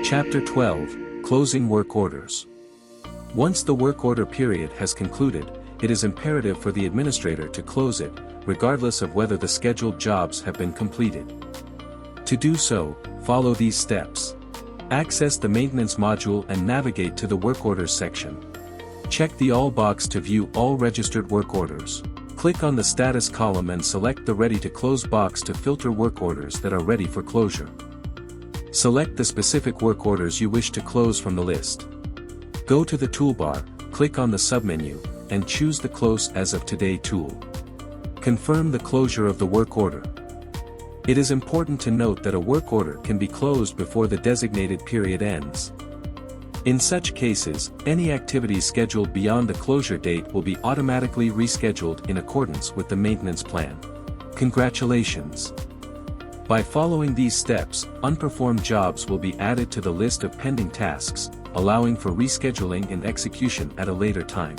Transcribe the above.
Chapter 12, Closing Work Orders. Once the work order period has concluded, it is imperative for the administrator to close it, regardless of whether the scheduled jobs have been completed. To do so, follow these steps. Access the Maintenance module and navigate to the Work Orders section. Check the All box to view all registered work orders. Click on the Status column and select the Ready to Close box to filter work orders that are ready for closure. Select the specific work orders you wish to close from the list. Go to the toolbar, click on the submenu, and choose the Close as of Today tool. Confirm the closure of the work order. It is important to note that a work order can be closed before the designated period ends. In such cases, any activities scheduled beyond the closure date will be automatically rescheduled in accordance with the maintenance plan. Congratulations! By following these steps, unperformed jobs will be added to the list of pending tasks, allowing for rescheduling and execution at a later time.